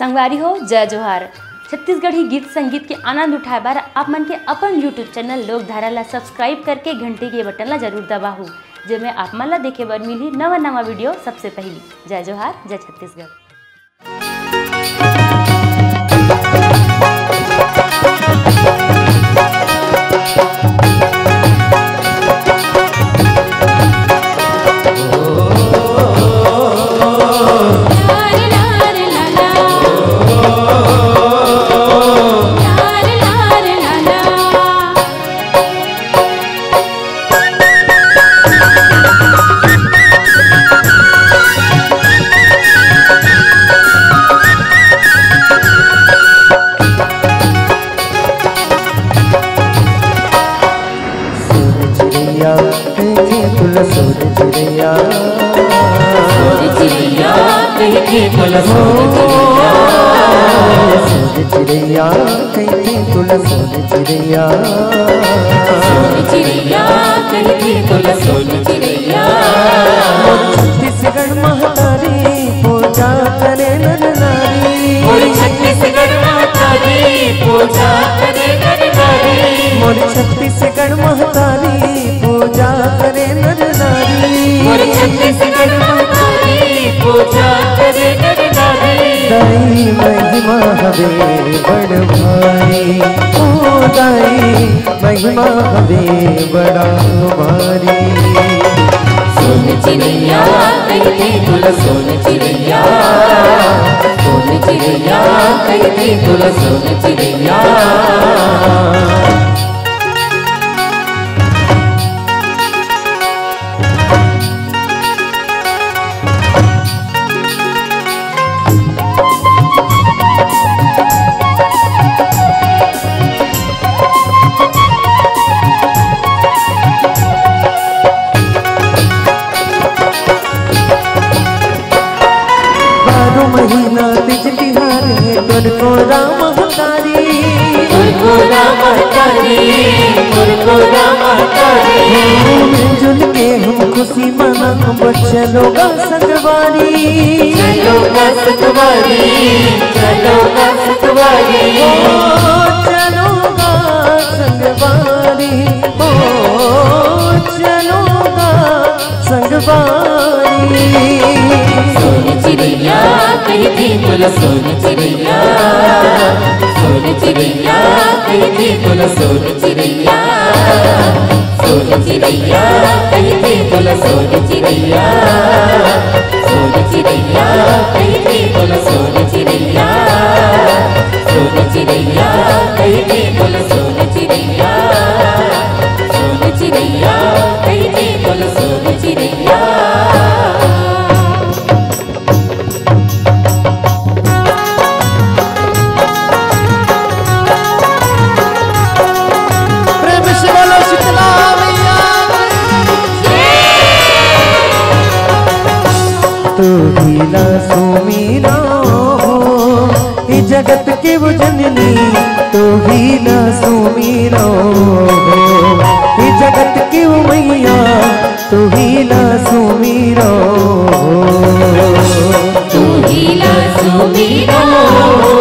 संगवारी हो जय जोहार। छत्तीसगढ़ी गीत संगीत के आनंद उठाए बार आप मन के अपन यूट्यूब चैनल लोकधारा ला सब्सक्राइब करके घंटी के बटन ला जरूर दबाहू, जेमे आप मन ला देखे बर मिली नवा नवा वीडियो सबसे पहली। जय जोहार, जय छत्तीसगढ़। चिड़ैया कहती तुला सोन चिड़ैया, चिड़ैया कहती तुला सोन चिड़ैया। छत्तीसगढ़ महतारी पूजा करे नर नारी, छत्तीसगढ़ महतारी पूजा करे नर नारी, मोर छत्तीसगढ़ महतारी पूजा करे नर नारी, मोर छत्तीसगढ़ महतारी पूजा करे नर नारी। दाई महिमा हवे बड़ भारी, ओ दाई महिमा हवे बड़ा भारी। सोन चिड़ैया कहती तुला सोन चिड़ैया, सोन चिड़ैया कहती तुला सोन चिड़ैया। महीना तिज तिहार है तुरको राम हतारी, तुरको राम हतारी, तुरको राम हतारी। मिलजुल के हम खुशी मना चलोगा संगवारी, चलोगा संगवारी, चलोगा संगवारी, चलोगा संगवारी, चलोगा संगवारी। सोन चिड़ैया कहती तुला सोन चिड़ैया, सोन चिड़ैया कहती तुला सोन चिड़ैया, सोन चिड़ैया कहती तुला सोन चिड़ैया, सोन चिड़ैया कहती तुला सोन चिड़ैया, सोन चिड़ैया कहती तुला सोन चिड़ैया, सोन चिड़ैया कहती तुला सोन चिड़ैया। तू भीला सुमीरा हो ये जगत के वो जननी, तू भीला सुमीरा हो ये जगत के वो मैया, तू भीला सुमीरा हो, तू भीला सुमीरा हो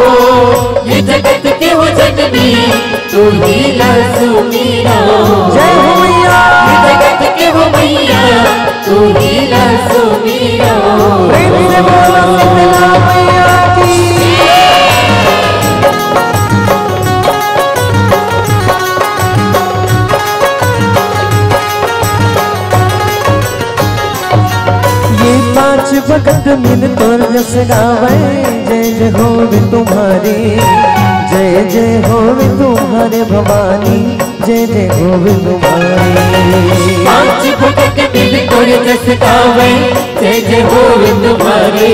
ये जगत के वो जननी, तू भीला सुमीरा हो। जय हो मैया ये जगत के वो मैया, तू भीला सुमीरा हो। ये पांच भगत मिल तोर जस गावे, जय जय होवे तुम्हारे, जय जय होवे तुम्हारे भवानी, जय जय होवे तुम्हारे। पांच भगत मिल तोर जस गावे, जय जय होवे तुम्हारे,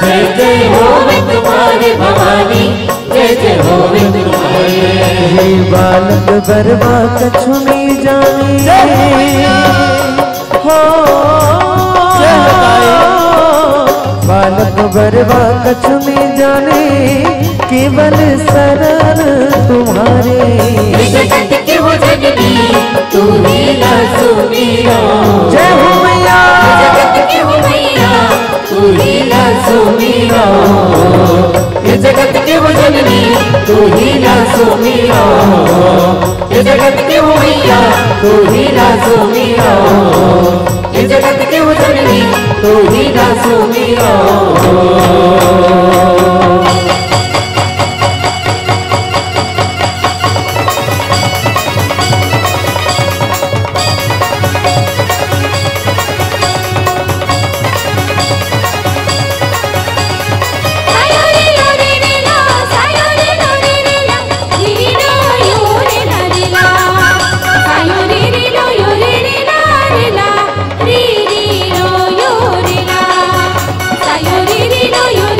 जय जय होवे तुम्हारे भवानी, जय जय होवे तुम्हारे। हे बालक बरवा कछु नहीं जाने, हो बालक बरवा कछु नहीं जाने, केवल शरण तुम्हारे। जगत के वो जननी तू भीला सुमीरा, जय हो मैया जगत के वो मैया, तू भीला सुमीरा। सुमीरा ये जगत के वो जननी तू ही ना सुमीरा yo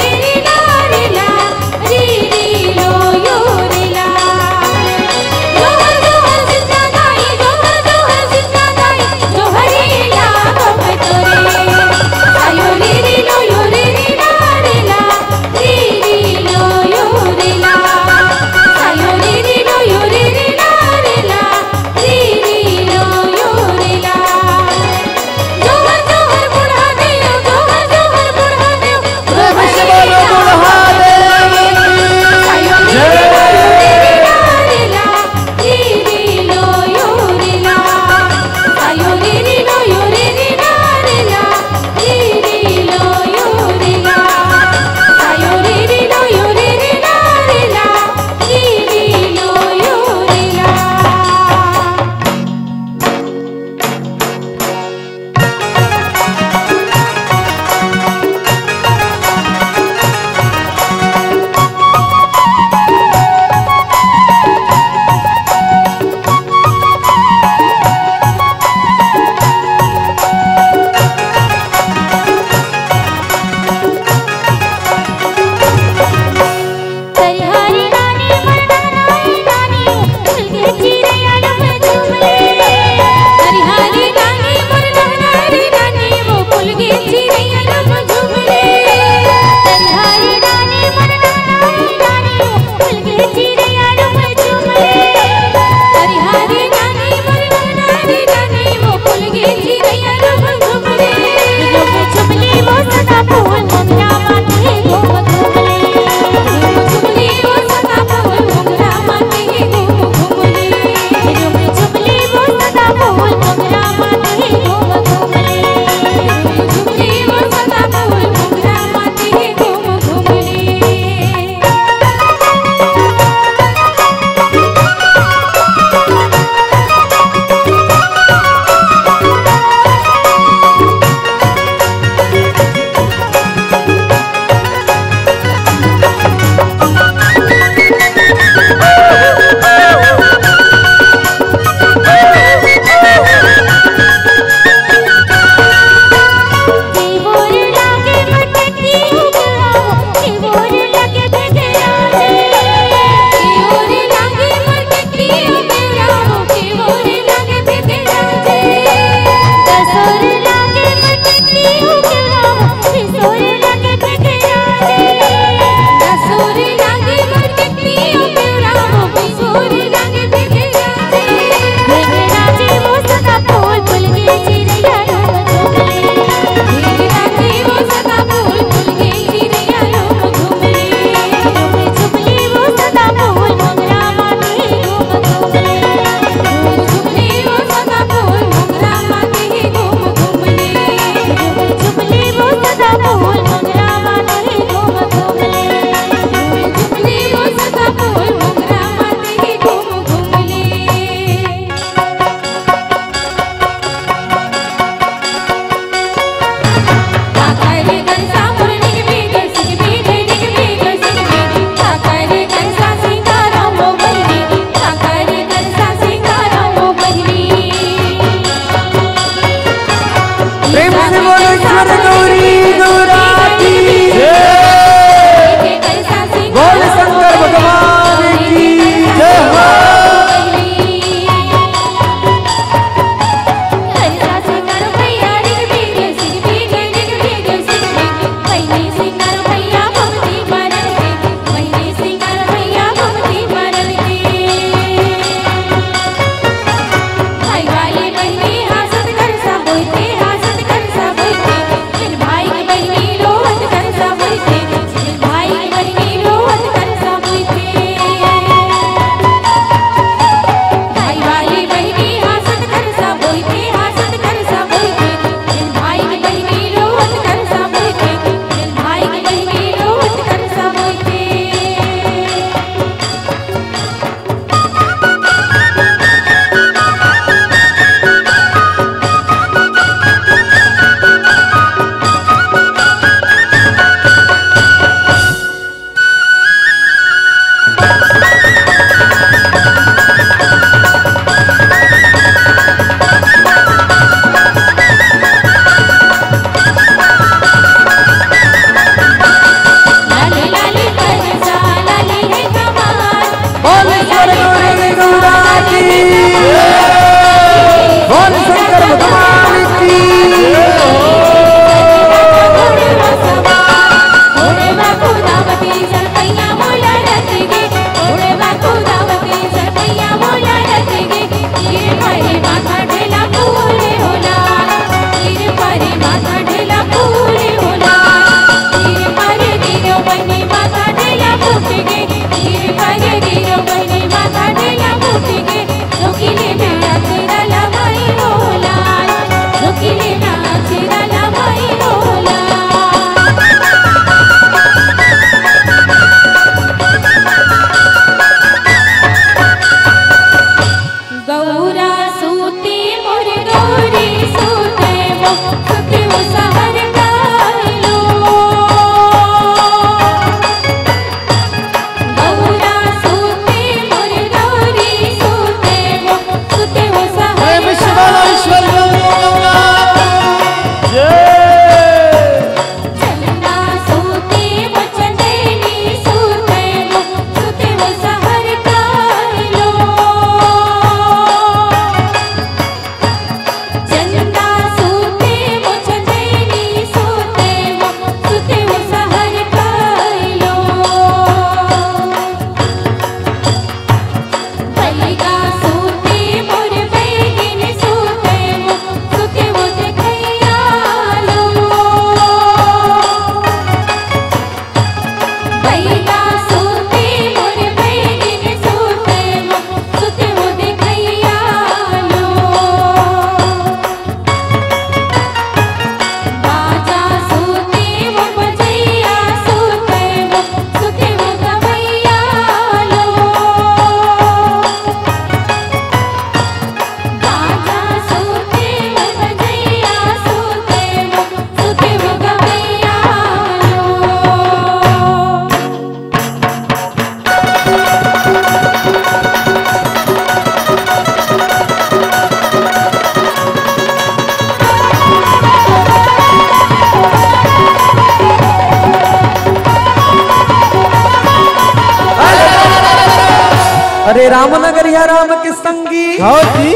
अरे रामनगर या राम के संगी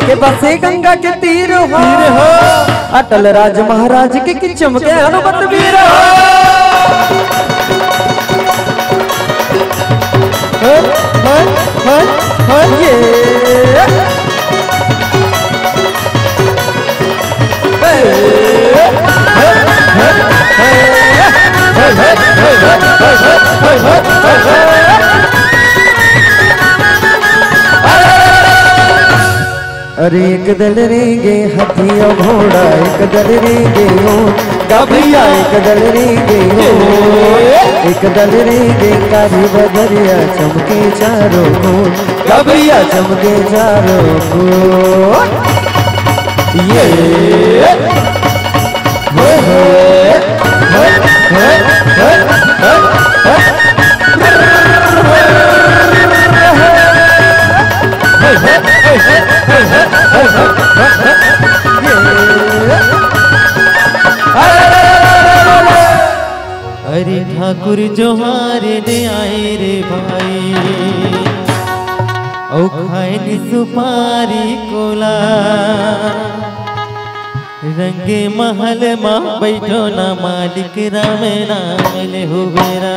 के बसे गंगा के तीर हो अटल राज महाराज के चमके हनुमत वीर अरे एक दल रेंगे हाथी और घोड़ा एक दल रेंगे भैया एक दल रेंगे एक दल रेंगे कारी बदरिया चमके चारों को भैया चमके चारों को ये अरे ठाकुर जोहारे ने आए रे भाई औ खाए नी सुपारी कोला रंगे महल माँ बैठो ना मालिक राम नाम ले हो बेरा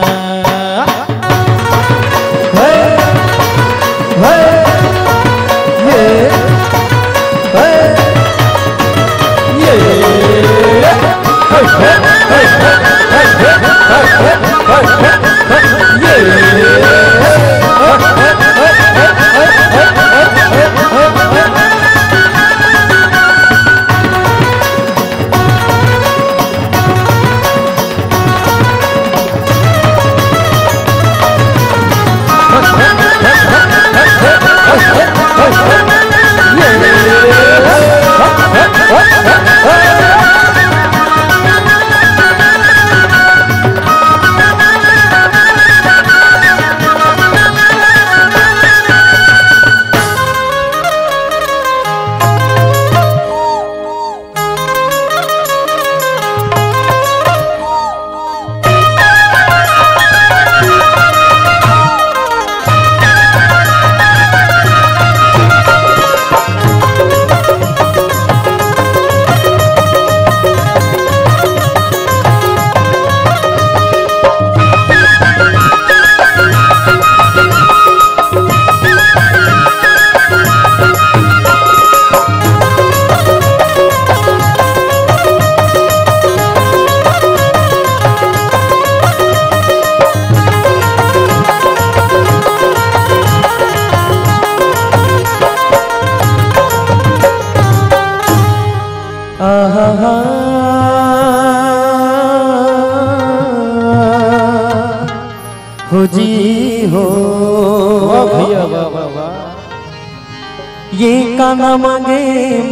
हो जी हो भैया ये काना मांगे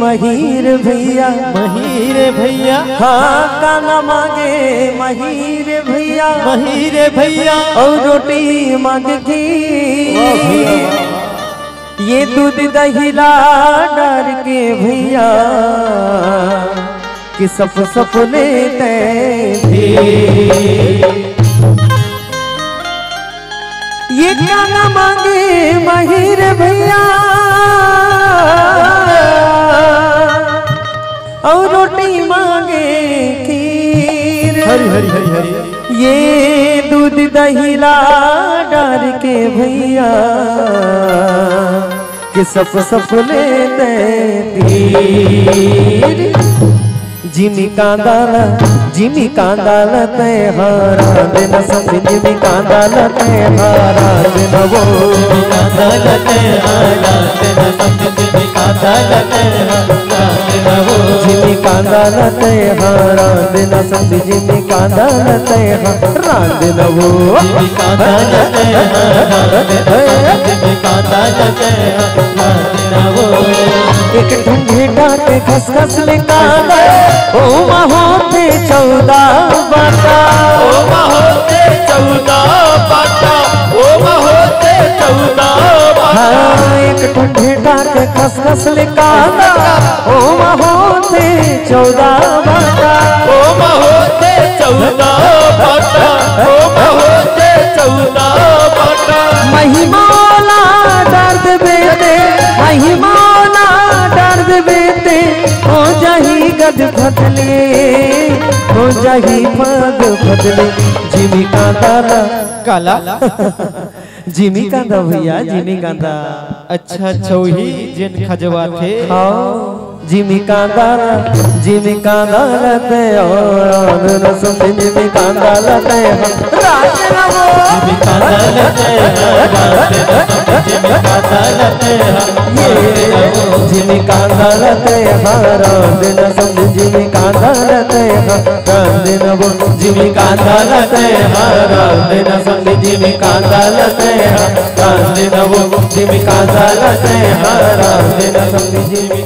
महीर भैया हाँ काना मांगे महीर भैया और रोटी मांगे घी ये दूध दहीला डार के भैया कि सप लेते ये काना मांगे महीर भैया और रोटी मांगे खीर हरी हरी हरी हरी ये दूध दहीला डार के भैया कि सप लेते तीर जिमी कांदाला ते हारा दिन सब जिमी कांदाला ते हारा दिन वो कांदाला ते हारा दिन सब जिमी कांदाला ते हारा दिन वो जिमी कांदाला ते हारा दिन सब जिमी कांदाला ते हारा दिन वो जिमी कांदाला ते हारा दिन सब जिमी कांदाला ते हारा दिन वो एक ढूंढे डाके खस निकाला ओ होते 14 बाटा ओ होते 14 बाटा ओ होते 14 बाटा एक ढूंढे डाके खस निकाला ओ होते 14 बाटा ओ होते 14 बाटा ओ होते 14 बाटा महिमाला दर्द गद फटले हो जाही पग फटले जिमी कांदा काला जिमी कांदा भैया जिमी कांदा अच्छा अच्छा वही जिन खजवा थे जिमी कांदा लते और रसम जिमी कांदा लते जिमी कांदा लते जिमी कांदा लते जिमी कांदा लते हरा दिन सम जिमी कांदा लते दिन वो जिमी कांदा लते हरा दिन सम जिमी कांदा लते दिन वो जिमी कांदा लते हरा दिन सम जिमी